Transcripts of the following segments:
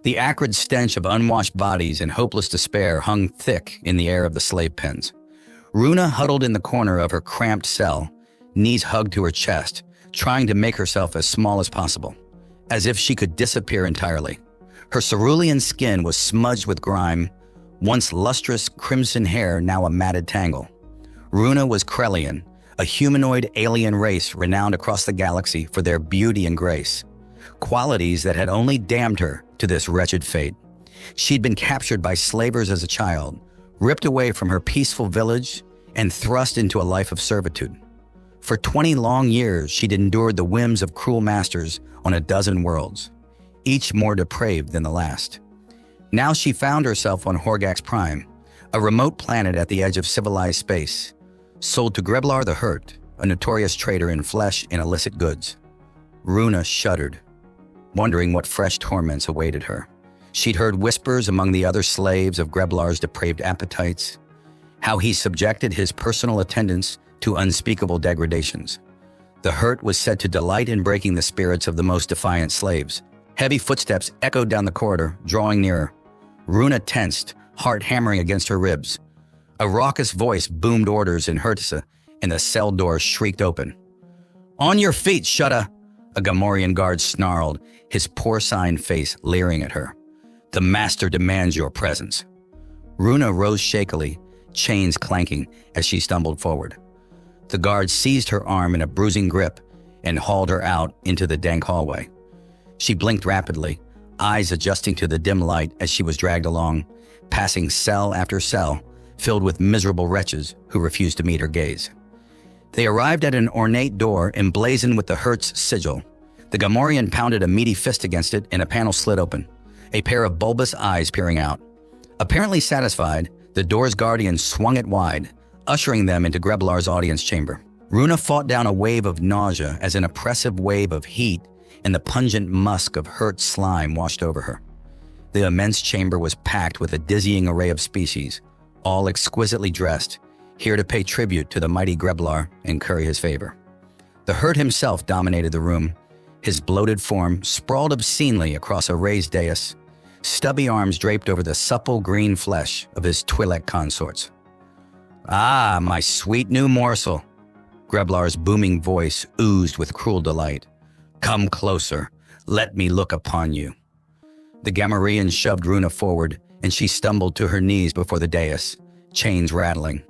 The acrid stench of unwashed bodies and hopeless despair hung thick in the air of the slave pens. Runa huddled in the corner of her cramped cell, knees hugged to her chest, trying to make herself as small as possible, as if she could disappear entirely. Her cerulean skin was smudged with grime, once lustrous crimson hair now a matted tangle. Runa was Krellian, a humanoid alien race renowned across the galaxy for their beauty and grace, qualities that had only damned her to this wretched fate. She'd been captured by slavers as a child, ripped away from her peaceful village, and thrust into a life of servitude. For 20 long years, she'd endured the whims of cruel masters on a dozen worlds, each more depraved than the last. Now she found herself on Horgax Prime, a remote planet at the edge of civilized space, sold to Greblar the Hurt, a notorious trader in flesh and illicit goods. Runa shuddered, wondering what fresh torments awaited her. She'd heard whispers among the other slaves of Greblar's depraved appetites, how he subjected his personal attendants to unspeakable degradations. The Hurt was said to delight in breaking the spirits of the most defiant slaves. Heavy footsteps echoed down the corridor, drawing nearer. Runa tensed, heart hammering against her ribs. A raucous voice boomed orders in Hertisa, and the cell door shrieked open. "On your feet, Shutta!" A Gamorrean guard snarled, his porcine face leering at her. "The master demands your presence." Runa rose shakily, chains clanking as she stumbled forward. The guard seized her arm in a bruising grip and hauled her out into the dank hallway. She blinked rapidly, eyes adjusting to the dim light as she was dragged along, passing cell after cell, filled with miserable wretches who refused to meet her gaze. They arrived at an ornate door emblazoned with the Hurt's sigil. The Gamorrean pounded a meaty fist against it and a panel slid open, a pair of bulbous eyes peering out. Apparently satisfied, the door's guardian swung it wide, ushering them into Greblar's audience chamber. Runa fought down a wave of nausea as an oppressive wave of heat and the pungent musk of Hurt slime washed over her. The immense chamber was packed with a dizzying array of species, all exquisitely dressed, here to pay tribute to the mighty Greblar and curry his favor. The Hurt himself dominated the room, his bloated form sprawled obscenely across a raised dais, stubby arms draped over the supple green flesh of his Twi'lek consorts. "Ah, my sweet new morsel," Greblar's booming voice oozed with cruel delight. "Come closer, let me look upon you." The Gamorrean shoved Runa forward, and she stumbled to her knees before the dais, chains rattling.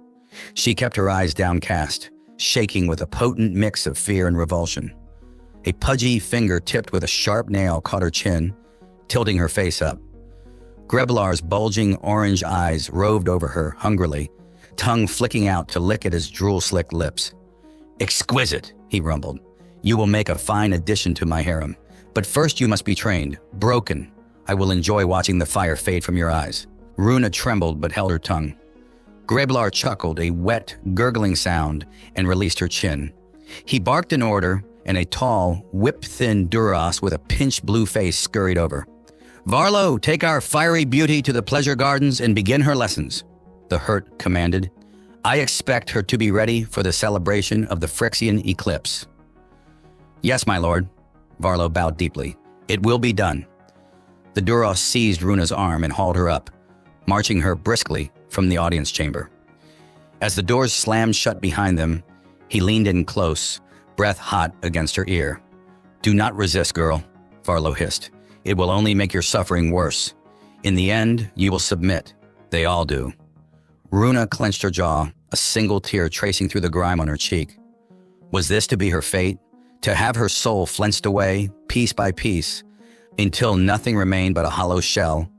She kept her eyes downcast, shaking with a potent mix of fear and revulsion. A pudgy finger tipped with a sharp nail caught her chin, tilting her face up. Greblar's bulging orange eyes roved over her hungrily, tongue flicking out to lick at his drool-slicked lips. "Exquisite," he rumbled. "You will make a fine addition to my harem. But first you must be trained, broken. I will enjoy watching the fire fade from your eyes." Runa trembled but held her tongue. Greblar chuckled, a wet, gurgling sound, and released her chin. He barked an order, and a tall, whip-thin Duras with a pinched blue face scurried over. "Varlo, take our fiery beauty to the pleasure gardens and begin her lessons," the Hurt commanded. "I expect her to be ready for the celebration of the Phyrexian eclipse." "Yes, my lord," Varlo bowed deeply. "It will be done." The Duras seized Runa's arm and hauled her up, marching her briskly from the audience chamber. As the doors slammed shut behind them, he leaned in close, breath hot against her ear. "Do not resist, girl," Varlo hissed. "It will only make your suffering worse. In the end, you will submit. They all do." Runa clenched her jaw, a single tear tracing through the grime on her cheek. Was this to be her fate? To have her soul flensed away, piece by piece, until nothing remained but a hollow shell,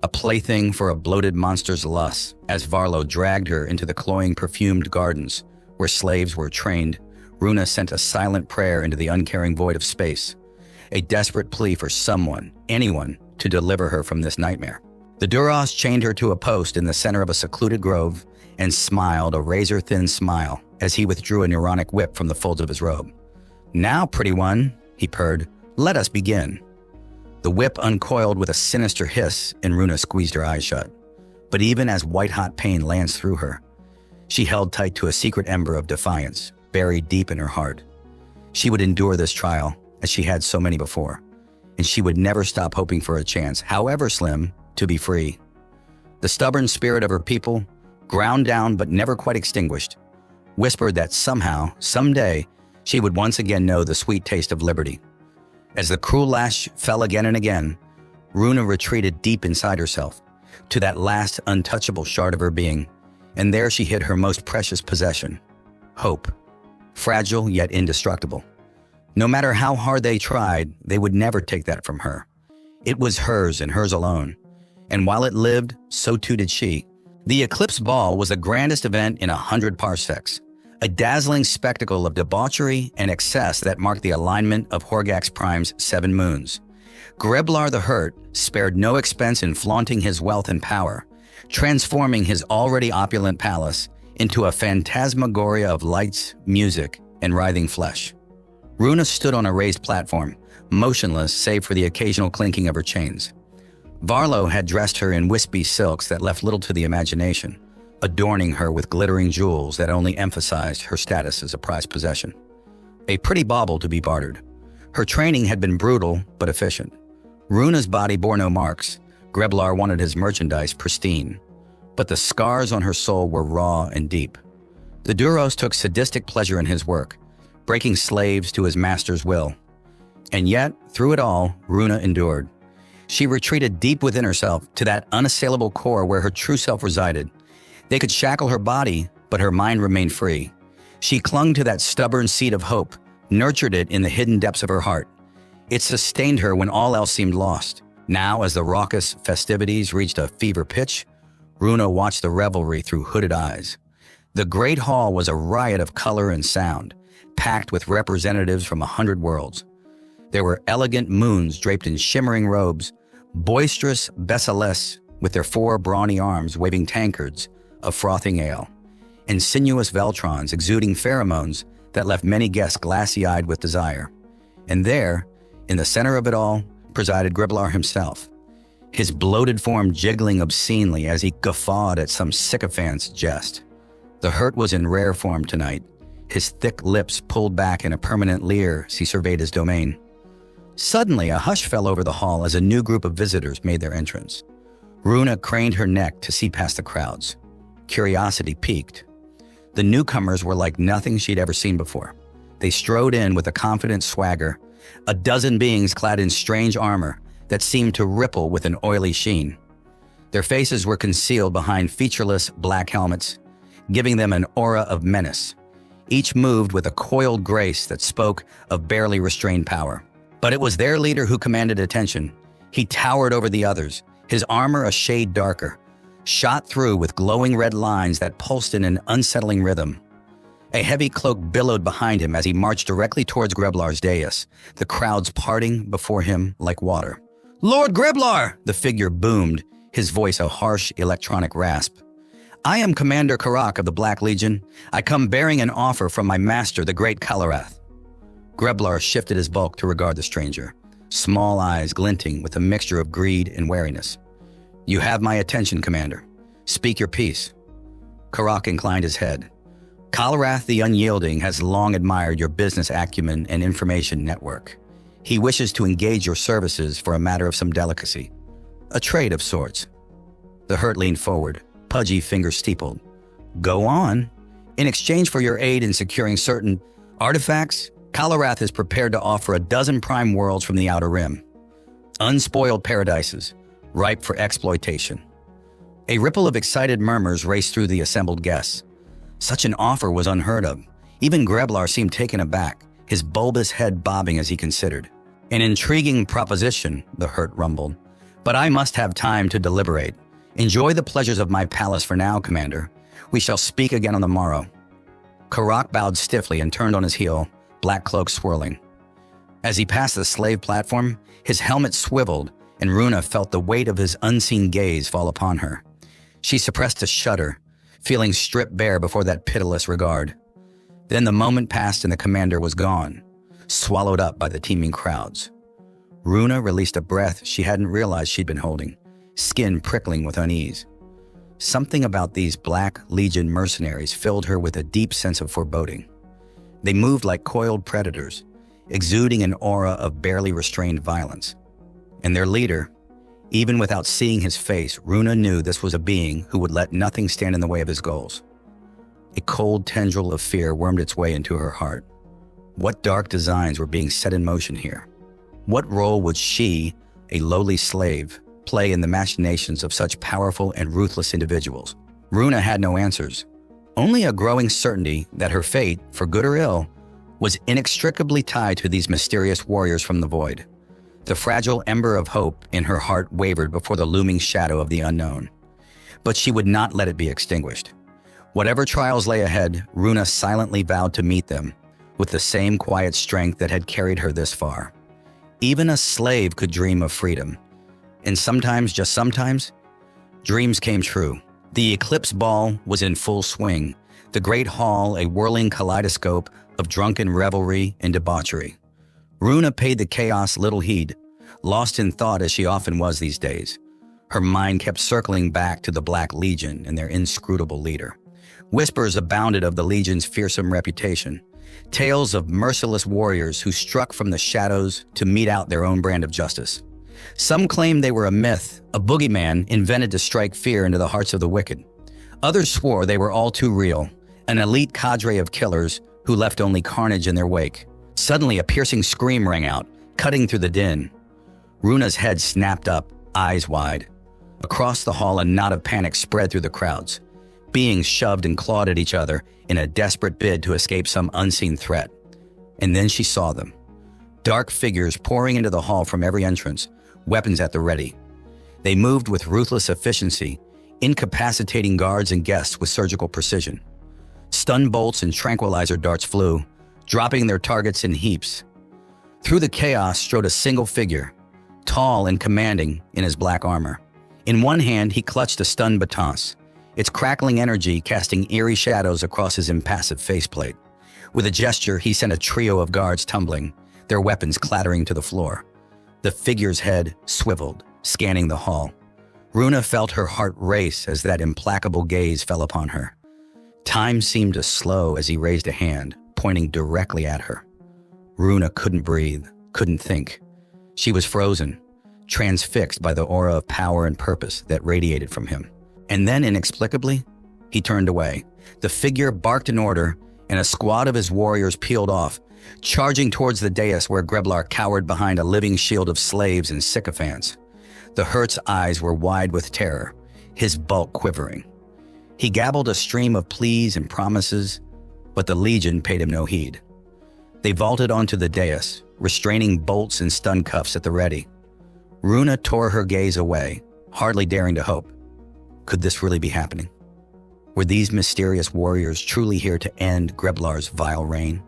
a plaything for a bloated monster's lust, as Varlo dragged her into the cloying perfumed gardens where slaves were trained. Runa sent a silent prayer into the uncaring void of space, a desperate plea for someone, anyone, to deliver her from this nightmare. The Duras chained her to a post in the center of a secluded grove and smiled a razor-thin smile as he withdrew a neuronic whip from the folds of his robe. "Now, pretty one," he purred, "let us begin." The whip uncoiled with a sinister hiss, and Runa squeezed her eyes shut. But even as white-hot pain lanced through her, she held tight to a secret ember of defiance, buried deep in her heart. She would endure this trial, as she had so many before. and she would never stop hoping for a chance, however slim, to be free. The stubborn spirit of her people, ground down but never quite extinguished, whispered that somehow, someday, she would once again know the sweet taste of liberty. As the cruel lash fell again and again, Runa retreated deep inside herself, to that last untouchable shard of her being, and there she hid her most precious possession, hope, fragile yet indestructible. No matter how hard they tried, they would never take that from her. It was hers and hers alone, and while it lived, so too did she. The eclipse ball was the grandest event in 100 parsecs, a dazzling spectacle of debauchery and excess that marked the alignment of Horgax Prime's 7 moons. Greblar the Hurt spared no expense in flaunting his wealth and power, transforming his already opulent palace into a phantasmagoria of lights, music, and writhing flesh. Runa stood on a raised platform, motionless save for the occasional clinking of her chains. Varlo had dressed her in wispy silks that left little to the imagination, adorning her with glittering jewels that only emphasized her status as a prized possession. A pretty bauble to be bartered. Her training had been brutal but efficient. Runa's body bore no marks. Greblar wanted his merchandise pristine, but the scars on her soul were raw and deep. The Duros took sadistic pleasure in his work, breaking slaves to his master's will. And yet, through it all, Runa endured. She retreated deep within herself to that unassailable core where her true self resided. They could shackle her body, but her mind remained free. She clung to that stubborn seed of hope, nurtured it in the hidden depths of her heart. It sustained her when all else seemed lost. Now, as the raucous festivities reached a fever pitch, Runa watched the revelry through hooded eyes. The great hall was a riot of color and sound, packed with representatives from 100 worlds. There were elegant moons draped in shimmering robes, boisterous Bessaless with their 4 brawny arms waving tankards of frothing ale, and sinuous Veltrons exuding pheromones that left many guests glassy-eyed with desire. And there, in the center of it all, presided Greblar himself, his bloated form jiggling obscenely as he guffawed at some sycophant's jest. The Hurt was in rare form tonight, his thick lips pulled back in a permanent leer as he surveyed his domain. Suddenly, a hush fell over the hall as a new group of visitors made their entrance. Runa craned her neck to see past the crowds. Curiosity piqued. The newcomers were like nothing she'd ever seen before. They strode in with a confident swagger, a dozen beings clad in strange armor that seemed to ripple with an oily sheen. Their faces were concealed behind featureless black helmets, giving them an aura of menace. Each moved with a coiled grace that spoke of barely restrained power. But it was their leader who commanded attention. He towered over the others, his armor a shade darker, shot through with glowing red lines that pulsed in an unsettling rhythm. A heavy cloak billowed behind him as he marched directly towards Greblar's dais, the crowds parting before him like water. "Lord Greblar!" the figure boomed, his voice a harsh electronic rasp. "I am Commander Karak of the Black Legion. I come bearing an offer from my master, the great Kalarath." Greblar shifted his bulk to regard the stranger, small eyes glinting with a mixture of greed and wariness. "You have my attention, Commander. Speak your piece." Karak inclined his head. "Kalarath the Unyielding has long admired your business acumen and information network. He wishes to engage your services for a matter of some delicacy. A trade of sorts." The Hurt leaned forward, pudgy fingers steepled. "Go on. In exchange for your aid in securing certain artifacts, Kalarath is prepared to offer a dozen prime worlds from the Outer Rim. Unspoiled paradises, ripe for exploitation." A ripple of excited murmurs raced through the assembled guests. Such an offer was unheard of. Even Greblar seemed taken aback, his bulbous head bobbing as he considered. "An intriguing proposition," the Hurt rumbled. "But I must have time to deliberate. Enjoy the pleasures of my palace for now, Commander. We shall speak again on the morrow." Karak bowed stiffly and turned on his heel, black cloak swirling. As he passed the slave platform, his helmet swiveled, and Runa felt the weight of his unseen gaze fall upon her. She suppressed a shudder, feeling stripped bare before that pitiless regard. Then the moment passed and the commander was gone, swallowed up by the teeming crowds. Runa released a breath she hadn't realized she'd been holding, skin prickling with unease. Something about these Black Legion mercenaries filled her with a deep sense of foreboding. They moved like coiled predators, exuding an aura of barely restrained violence. And their leader, even without seeing his face, Runa knew this was a being who would let nothing stand in the way of his goals. A cold tendril of fear wormed its way into her heart. What dark designs were being set in motion here? What role would she, a lowly slave, play in the machinations of such powerful and ruthless individuals? Runa had no answers, only a growing certainty that her fate, for good or ill, was inextricably tied to these mysterious warriors from the void. The fragile ember of hope in her heart wavered before the looming shadow of the unknown. But she would not let it be extinguished. Whatever trials lay ahead, Runa silently vowed to meet them with the same quiet strength that had carried her this far. Even a slave could dream of freedom. And sometimes, just sometimes, dreams came true. The eclipse ball was in full swing, the great hall a whirling kaleidoscope of drunken revelry and debauchery. Runa paid the chaos little heed, lost in thought as she often was these days. Her mind kept circling back to the Black Legion and their inscrutable leader. Whispers abounded of the Legion's fearsome reputation, tales of merciless warriors who struck from the shadows to mete out their own brand of justice. Some claimed they were a myth, a boogeyman invented to strike fear into the hearts of the wicked. Others swore they were all too real, an elite cadre of killers who left only carnage in their wake. Suddenly, a piercing scream rang out, cutting through the din. Runa's head snapped up, eyes wide. Across the hall, a knot of panic spread through the crowds. Beings shoved and clawed at each other in a desperate bid to escape some unseen threat. And then she saw them. Dark figures pouring into the hall from every entrance, weapons at the ready. They moved with ruthless efficiency, incapacitating guards and guests with surgical precision. Stun bolts and tranquilizer darts flew, dropping their targets in heaps. Through the chaos strode a single figure, tall and commanding in his black armor. In one hand, he clutched a stun baton, its crackling energy casting eerie shadows across his impassive faceplate. With a gesture, he sent a trio of guards tumbling, their weapons clattering to the floor. The figure's head swiveled, scanning the hall. Runa felt her heart race as that implacable gaze fell upon her. Time seemed to slow as he raised a hand, pointing directly at her. Runa couldn't breathe, couldn't think. She was frozen, transfixed by the aura of power and purpose that radiated from him. And then, inexplicably, he turned away. The figure barked an order, and a squad of his warriors peeled off, charging towards the dais where Greblar cowered behind a living shield of slaves and sycophants. The Hurt's eyes were wide with terror, his bulk quivering. He gabbled a stream of pleas and promises, but the Legion paid him no heed. They vaulted onto the dais, restraining bolts and stun cuffs at the ready. Runa tore her gaze away, hardly daring to hope. Could this really be happening? Were these mysterious warriors truly here to end Greblar's vile reign?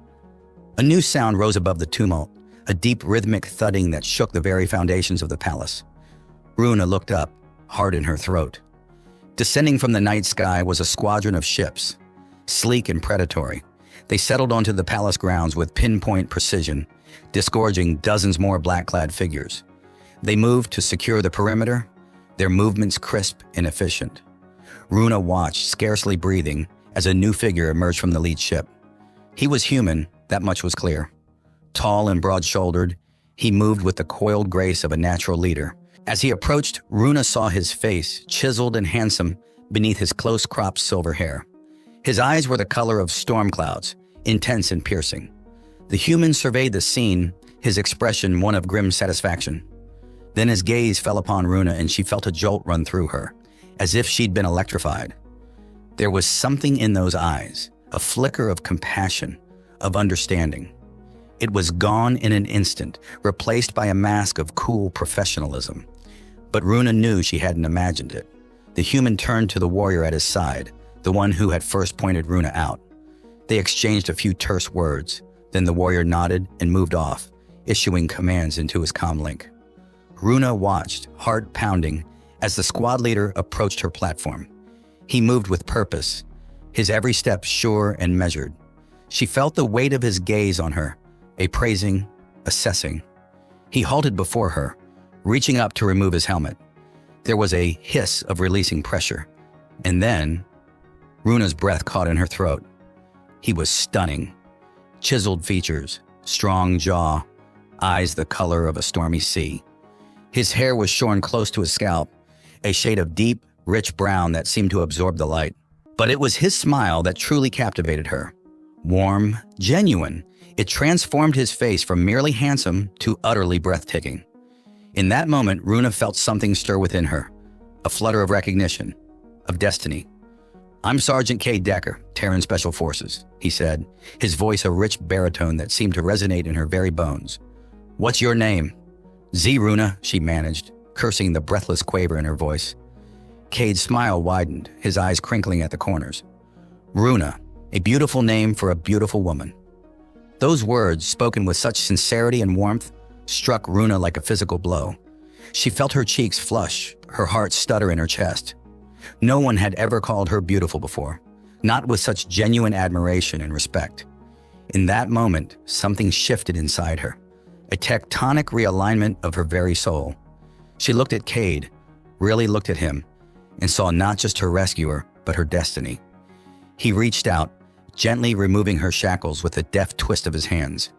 A new sound rose above the tumult, a deep rhythmic thudding that shook the very foundations of the palace. Runa looked up, heart in her throat. Descending from the night sky was a squadron of ships, sleek and predatory. They settled onto the palace grounds with pinpoint precision, disgorging dozens more black-clad figures. They moved to secure the perimeter, their movements crisp and efficient. Runa watched, scarcely breathing, as a new figure emerged from the lead ship. He was human, that much was clear. Tall and broad-shouldered, he moved with the coiled grace of a natural leader. As he approached, Runa saw his face, chiseled and handsome, beneath his close-cropped silver hair. His eyes were the color of storm clouds, intense and piercing. The human surveyed the scene, his expression one of grim satisfaction. Then his gaze fell upon Runa, and she felt a jolt run through her, as if she'd been electrified. There was something in those eyes, a flicker of compassion, of understanding. It was gone in an instant, replaced by a mask of cool professionalism. But Runa knew she hadn't imagined it. The human turned to the warrior at his side, the one who had first pointed Runa out. They exchanged a few terse words, then the warrior nodded and moved off, issuing commands into his comlink. Runa watched, heart pounding, as the squad leader approached her platform. He moved with purpose, his every step sure and measured. She felt the weight of his gaze on her, appraising, assessing. He halted before her, reaching up to remove his helmet. There was a hiss of releasing pressure, and then Runa's breath caught in her throat. He was stunning. Chiseled features, strong jaw, eyes the color of a stormy sea. His hair was shorn close to his scalp, a shade of deep, rich brown that seemed to absorb the light. But it was his smile that truly captivated her. Warm, genuine, it transformed his face from merely handsome to utterly breathtaking. In that moment, Runa felt something stir within her, a flutter of recognition, of destiny. "I'm Sergeant Cade Decker, Terran Special Forces," he said, his voice a rich baritone that seemed to resonate in her very bones. "What's your name?" "Z, Runa," she managed, cursing the breathless quaver in her voice. Cade's smile widened, his eyes crinkling at the corners. "Runa, a beautiful name for a beautiful woman." Those words, spoken with such sincerity and warmth, struck Runa like a physical blow. She felt her cheeks flush, her heart stutter in her chest. No one had ever called her beautiful before, not with such genuine admiration and respect. In that moment, something shifted inside her, a tectonic realignment of her very soul. She looked at Cade, really looked at him, and saw not just her rescuer, but her destiny. He reached out, gently removing her shackles with a deft twist of his hands.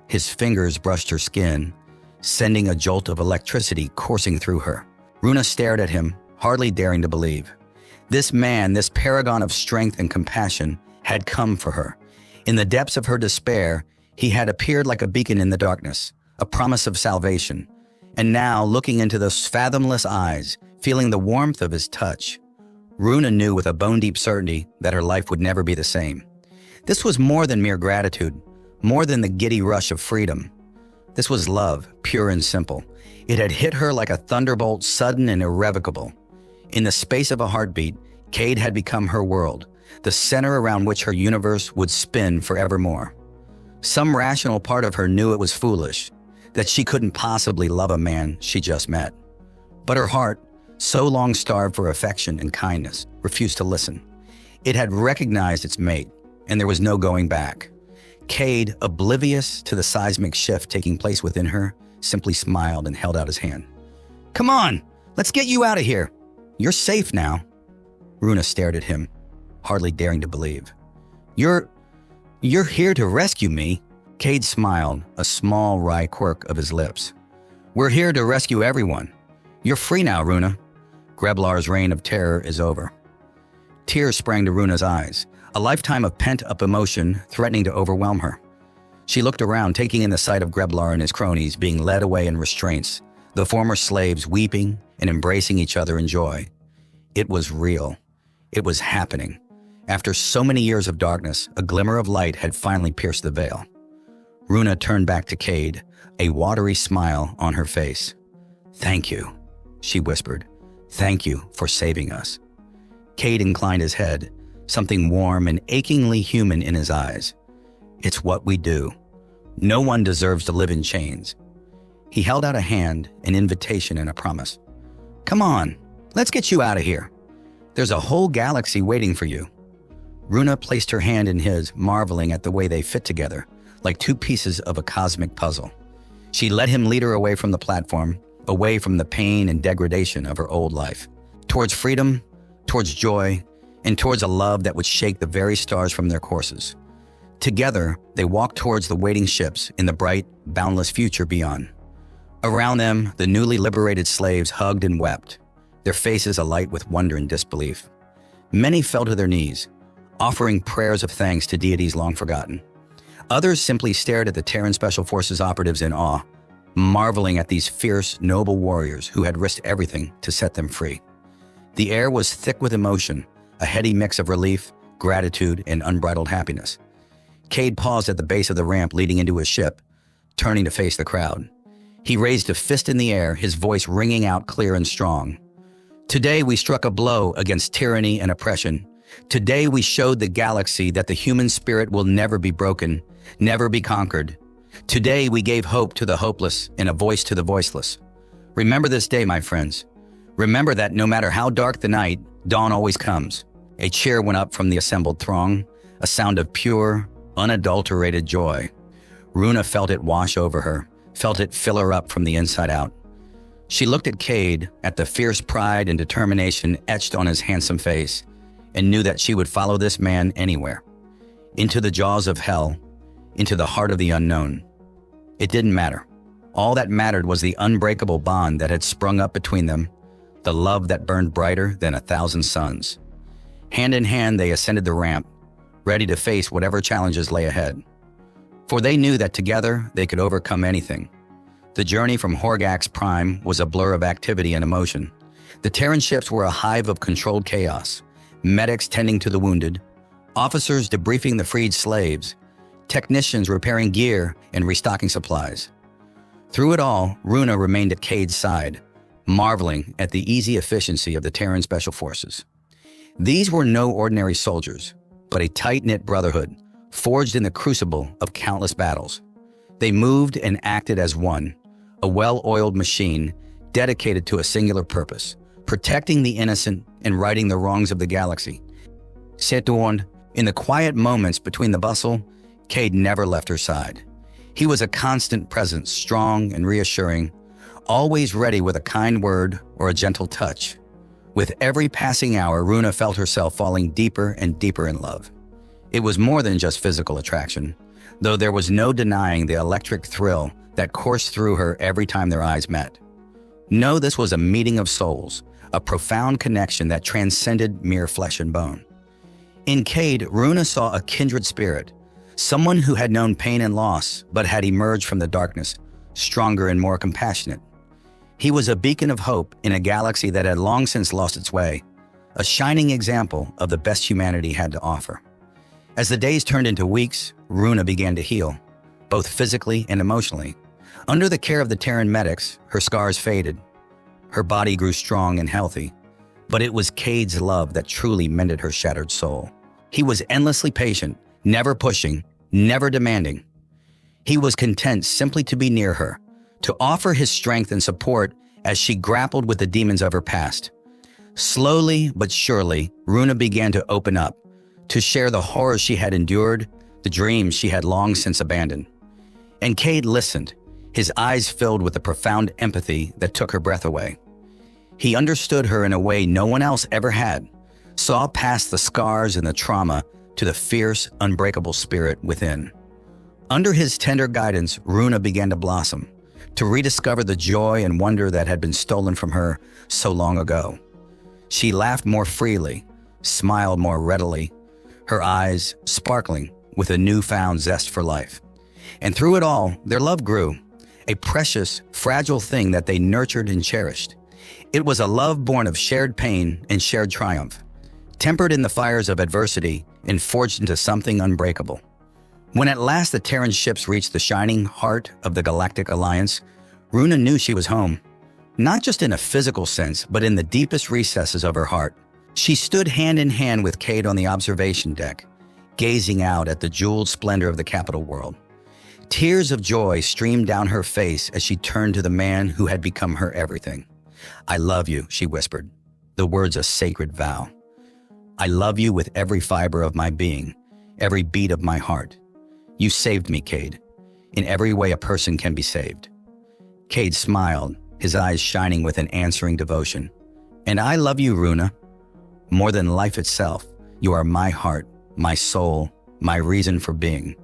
His fingers brushed her skin, sending a jolt of electricity coursing through her. Runa stared at him, hardly daring to believe. This man, this paragon of strength and compassion, had come for her. In the depths of her despair, he had appeared like a beacon in the darkness, a promise of salvation. And now, looking into those fathomless eyes, feeling the warmth of his touch, Runa knew with a bone-deep certainty that her life would never be the same. This was more than mere gratitude, more than the giddy rush of freedom. This was love, pure and simple. It had hit her like a thunderbolt, sudden and irrevocable. In the space of a heartbeat, Cade had become her world, the center around which her universe would spin forevermore. Some rational part of her knew it was foolish, that she couldn't possibly love a man she just met. But her heart, so long starved for affection and kindness, refused to listen. It had recognized its mate, and there was no going back. Cade, oblivious to the seismic shift taking place within her, simply smiled and held out his hand. "Come on, let's get you out of here. You're safe now." Runa stared at him, hardly daring to believe. You're here to rescue me?" Cade smiled, a small wry quirk of his lips. "We're here to rescue everyone. You're free now, Runa. Greblar's reign of terror is over." Tears sprang to Runa's eyes, a lifetime of pent-up emotion threatening to overwhelm her. She looked around, taking in the sight of Greblar and his cronies being led away in restraints, the former slaves weeping and embracing each other in joy. It was real. It was happening. After so many years of darkness, a glimmer of light had finally pierced the veil. Runa turned back to Cade, a watery smile on her face. "Thank you," she whispered. "Thank you for saving us." Cade inclined his head, something warm and achingly human in his eyes. "It's what we do. No one deserves to live in chains." He held out a hand, an invitation and a promise. "Come on, let's get you out of here. There's a whole galaxy waiting for you." Runa placed her hand in his, marveling at the way they fit together, like two pieces of a cosmic puzzle. She let him lead her away from the platform, away from the pain and degradation of her old life, towards freedom, towards joy, and towards a love that would shake the very stars from their courses. Together, they walked towards the waiting ships in the bright, boundless future beyond. Around them, the newly liberated slaves hugged and wept, their faces alight with wonder and disbelief. Many fell to their knees, offering prayers of thanks to deities long forgotten. Others simply stared at the Terran Special Forces operatives in awe, marveling at these fierce, noble warriors who had risked everything to set them free. The air was thick with emotion, a heady mix of relief, gratitude, and unbridled happiness. Cade paused at the base of the ramp leading into his ship, turning to face the crowd. He raised a fist in the air, his voice ringing out clear and strong. "Today we struck a blow against tyranny and oppression. Today we showed the galaxy that the human spirit will never be broken, never be conquered. Today we gave hope to the hopeless and a voice to the voiceless. Remember this day, my friends. Remember that no matter how dark the night, dawn always comes." A cheer went up from the assembled throng, a sound of pure, unadulterated joy. Runa felt it wash over her, felt it fill her up from the inside out. She looked at Cade, at the fierce pride and determination etched on his handsome face, and knew that she would follow this man anywhere. Into the jaws of hell, into the heart of the unknown. It didn't matter. All that mattered was the unbreakable bond that had sprung up between them, the love that burned brighter than 1,000 suns. Hand in hand, they ascended the ramp, ready to face whatever challenges lay ahead. For they knew that together they could overcome anything. The journey from Horgax Prime was a blur of activity and emotion. The Terran ships were a hive of controlled chaos, medics tending to the wounded, officers debriefing the freed slaves, technicians repairing gear and restocking supplies. Through it all, Runa remained at Cade's side, marveling at the easy efficiency of the Terran Special Forces. These were no ordinary soldiers, but a tight-knit brotherhood, forged in the crucible of countless battles. They moved and acted as one, a well-oiled machine dedicated to a singular purpose, protecting the innocent and righting the wrongs of the galaxy. Saturn, in the quiet moments between the bustle, Cade never left her side. He was a constant presence, strong and reassuring, always ready with a kind word or a gentle touch. With every passing hour, Runa felt herself falling deeper and deeper in love. It was more than just physical attraction, though there was no denying the electric thrill that coursed through her every time their eyes met. No, this was a meeting of souls, a profound connection that transcended mere flesh and bone. In Cade, Runa saw a kindred spirit, someone who had known pain and loss, but had emerged from the darkness, stronger and more compassionate. He was a beacon of hope in a galaxy that had long since lost its way, a shining example of the best humanity had to offer. As the days turned into weeks, Runa began to heal, both physically and emotionally. Under the care of the Terran medics, her scars faded. Her body grew strong and healthy, but it was Cade's love that truly mended her shattered soul. He was endlessly patient, never pushing, never demanding. He was content simply to be near her, to offer his strength and support as she grappled with the demons of her past. Slowly but surely, Runa began to open up, to share the horrors she had endured, the dreams she had long since abandoned. And Cade listened, his eyes filled with a profound empathy that took her breath away. He understood her in a way no one else ever had, saw past the scars and the trauma to the fierce, unbreakable spirit within. Under his tender guidance, Runa began to blossom, to rediscover the joy and wonder that had been stolen from her so long ago. She laughed more freely, smiled more readily, her eyes sparkling with a newfound zest for life. And through it all, their love grew, a precious, fragile thing that they nurtured and cherished. It was a love born of shared pain and shared triumph, tempered in the fires of adversity and forged into something unbreakable. When at last the Terran ships reached the shining heart of the Galactic Alliance, Runa knew she was home, not just in a physical sense, but in the deepest recesses of her heart. She stood hand in hand with Cade on the observation deck, gazing out at the jeweled splendor of the capital world. Tears of joy streamed down her face as she turned to the man who had become her everything. "I love you," she whispered, the words a sacred vow. "I love you with every fiber of my being, every beat of my heart. You saved me, Cade, in every way a person can be saved." Cade smiled, his eyes shining with an answering devotion. "And I love you, Runa. More than life itself, you are my heart, my soul, my reason for being.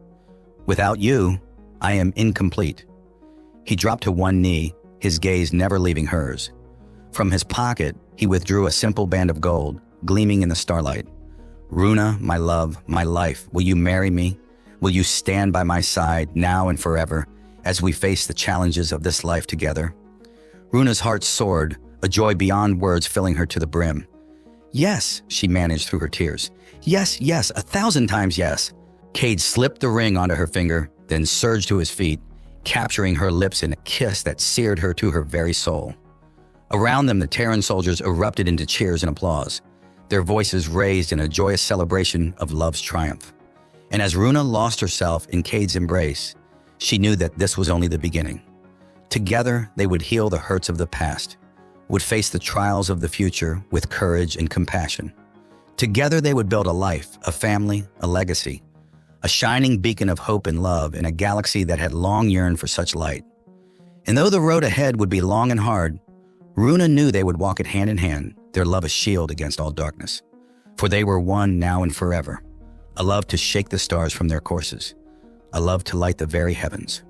Without you, I am incomplete." He dropped to one knee, his gaze never leaving hers. From his pocket, he withdrew a simple band of gold, gleaming in the starlight. "Runa, my love, my life, will you marry me? Will you stand by my side now and forever as we face the challenges of this life together?" Runa's heart soared, a joy beyond words filling her to the brim. "Yes," she managed through her tears. "Yes, yes, 1,000 times yes." Cade slipped the ring onto her finger, then surged to his feet, capturing her lips in a kiss that seared her to her very soul. Around them, the Terran soldiers erupted into cheers and applause, their voices raised in a joyous celebration of love's triumph. And as Runa lost herself in Cade's embrace, she knew that this was only the beginning. Together, they would heal the hurts of the past, would face the trials of the future with courage and compassion. Together, they would build a life, a family, a legacy, a shining beacon of hope and love in a galaxy that had long yearned for such light. And though the road ahead would be long and hard, Runa knew they would walk it hand in hand, their love a shield against all darkness. For they were one now and forever, a love to shake the stars from their courses, a love to light the very heavens.